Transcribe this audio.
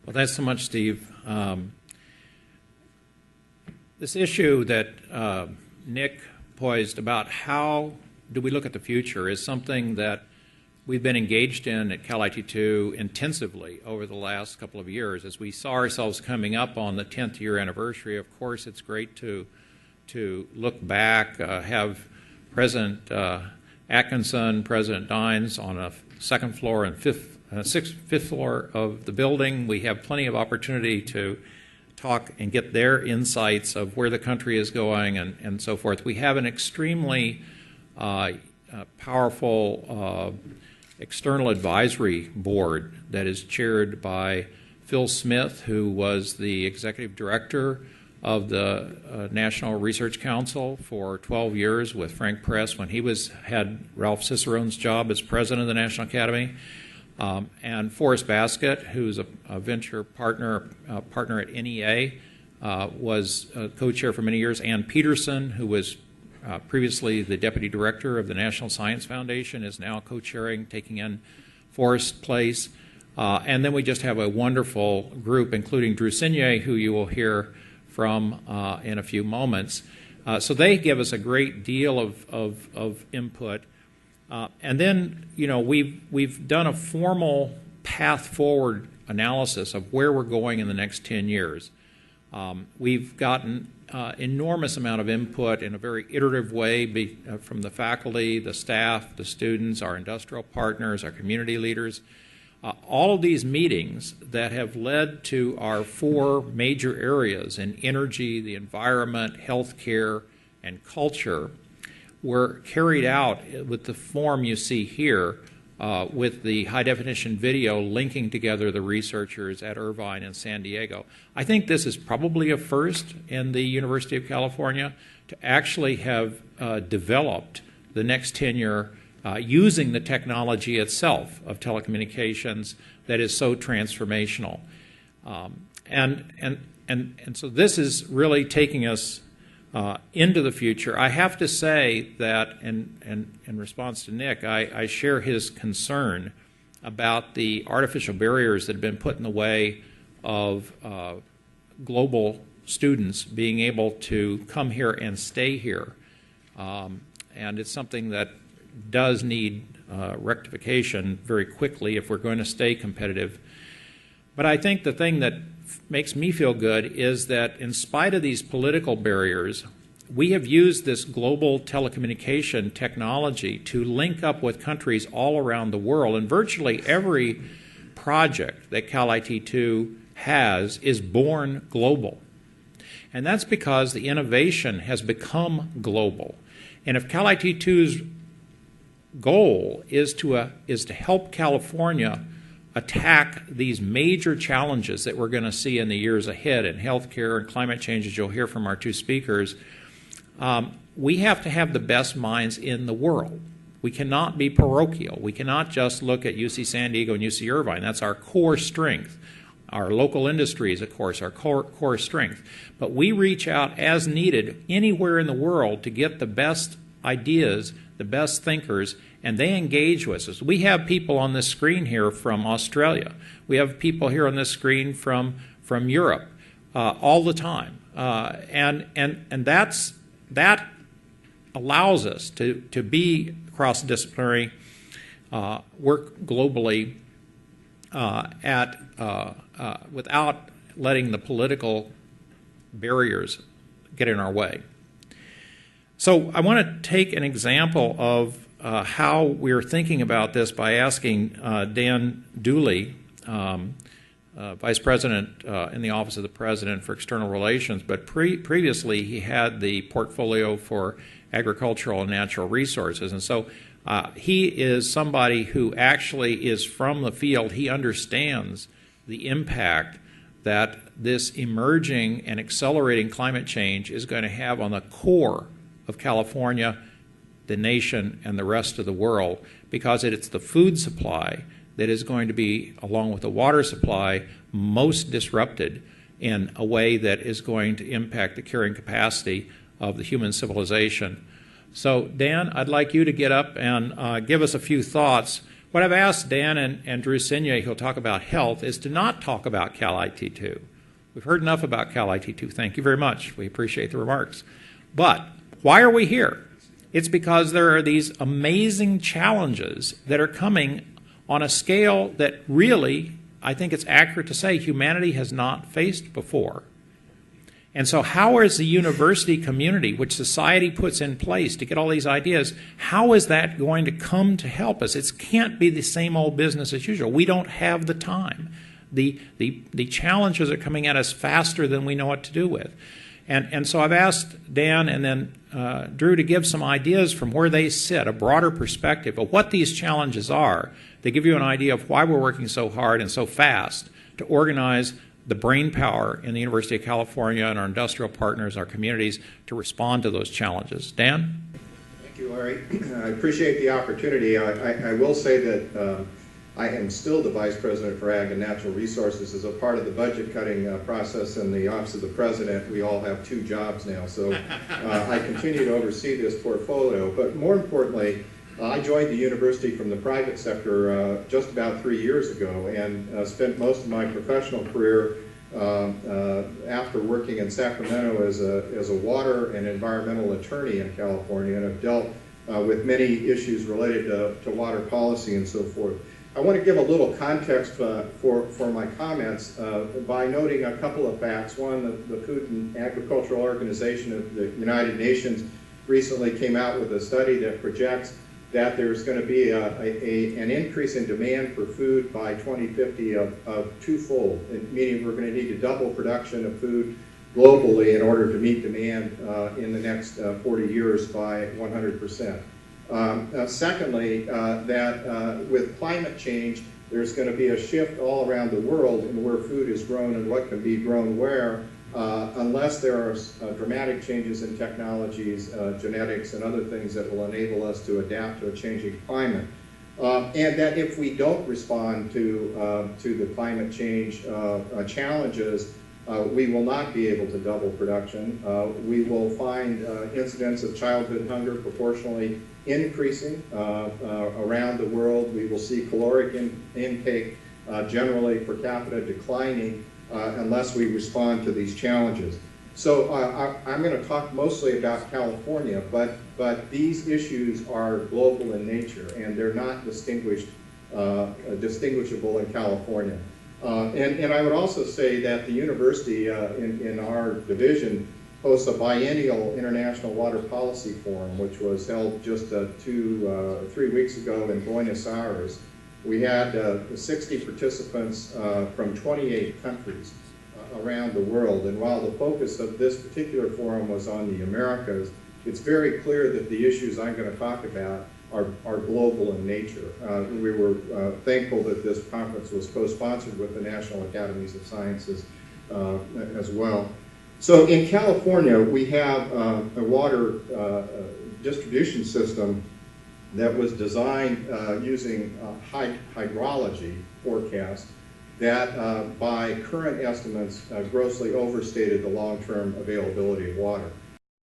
Well, thanks so much, Steve. This issue that Nick poised about how do we look at the future is something that we've been engaged in at Calit2 intensively over the last couple of years. As we saw ourselves coming up on the 10th year anniversary, of course, it's great to look back, have President Atkinson, President Dines on a second floor and fifth floor of the building. We have plenty of opportunity to talk and get their insights of where the country is going and so forth. We have an extremely powerful external advisory board that is chaired by Phil Smith, who was the executive director of the National Research Council for 12 years with Frank Press when he had Ralph Cicerone's job as president of the National Academy. And Forrest Baskett, who's a venture partner at NEA, was co-chair for many years. Ann Peterson, who was previously the deputy director of the National Science Foundation, is now co-chairing, taking in Forrest's place. And then we just have a wonderful group, including Drew Signier, who you will hear from in a few moments. So they give us a great deal of input. And then, you know, we've done a formal path forward analysis of where we're going in the next 10 years. We've gotten enormous amount of input in a very iterative way from the faculty, the staff, the students, our industrial partners, our community leaders. All of these meetings that have led to our 4 major areas in energy, the environment, healthcare, and culture were carried out with the form you see here, with the high-definition video linking together the researchers at Irvine and San Diego. I think this is probably a first in the University of California to actually have developed the next tenure using the technology itself of telecommunications that is so transformational. And so this is really taking us into the future. I have to say that, in response to Nick, I share his concern about the artificial barriers that have been put in the way of global students being able to come here and stay here. And it's something that does need rectification very quickly if we're going to stay competitive. But I think the thing that makes me feel good is that in spite of these political barriers, we have used this global telecommunication technology to link up with countries all around the world, and virtually every project that Calit2 has is born global. And that's because the innovation has become global. And if Calit2's goal is to help California attack these major challenges that we're going to see in the years ahead in healthcare and climate change, as you'll hear from our 2 speakers, we have to have the best minds in the world. We cannot be parochial. We cannot just look at UC San Diego and UC Irvine. That's our core strength. Our local industries, of course, our core strength. But we reach out as needed anywhere in the world to get the best ideas, the best thinkers, and they engage with us. We have people on this screen here from Australia. We have people here on this screen from Europe all the time. And that allows us to be cross-disciplinary, work globally without letting the political barriers get in our way. So I want to take an example of how we're thinking about this by asking Dan Dooley, Vice President in the Office of the President for External Relations, but previously he had the portfolio for agricultural and natural resources. And so he is somebody who actually is from the field. He understands the impact that this emerging and accelerating climate change is going to have on the core of California, the nation, and the rest of the world, because it's the food supply that is going to be, along with the water supply, most disrupted in a way that is going to impact the carrying capacity of the human civilization. So, Dan, I'd like you to get up and give us a few thoughts. What I've asked Dan and Drew Senior, who'll talk about health, is to not talk about Calit2. We've heard enough about Calit2. Thank you very much. We appreciate the remarks. But why are we here? It's because there are these amazing challenges that are coming on a scale that really, I think it's accurate to say, humanity has not faced before. And so how is the university community, which society puts in place to get all these ideas, how is that going to come to help us? It can't be the same old business as usual. We don't have the time. The challenges are coming at us faster than we know what to do with. And so I've asked Dan and then Drew to give some ideas from where they sit, a broader perspective of what these challenges are. They give you an idea of why we're working so hard and so fast to organize the brain power in the University of California and our industrial partners, our communities, to respond to those challenges. Dan? Thank you, Larry. I appreciate the opportunity. I will say that I am still the Vice President for Ag and Natural Resources. As a part of the budget cutting process in the Office of the President, we all have 2 jobs now. So I continue to oversee this portfolio. But more importantly, I joined the university from the private sector just about 3 years ago and spent most of my professional career after working in Sacramento as a water and environmental attorney in California, and have dealt with many issues related to water policy and so forth. I want to give a little context for my comments by noting a couple of facts. One, the Food and Agricultural Organization of the United Nations recently came out with a study that projects that there's going to be an increase in demand for food by 2050 of twofold, meaning we're going to need to double production of food globally in order to meet demand in the next 40 years by 100%. Secondly, that with climate change, there's going to be a shift all around the world in where food is grown and what can be grown where, unless there are dramatic changes in technologies, genetics, and other things that will enable us to adapt to a changing climate. And that if we don't respond to the climate change challenges, we will not be able to double production. We will find incidents of childhood hunger proportionally increasing around the world. We will see caloric intake generally per capita declining unless we respond to these challenges. So I'm going to talk mostly about California, but these issues are global in nature, and they're not distinguishable in California. And I would also say that the university in our division hosts a biennial International Water Policy Forum, which was held just 3 weeks ago in Buenos Aires. We had 60 participants from 28 countries around the world, and while the focus of this particular forum was on the Americas, it's very clear that the issues I'm going to talk about are global in nature. We were thankful that this conference was co-sponsored with the National Academies of Sciences as well. So in California, we have a water distribution system that was designed using hydrology forecast that by current estimates grossly overstated the long-term availability of water.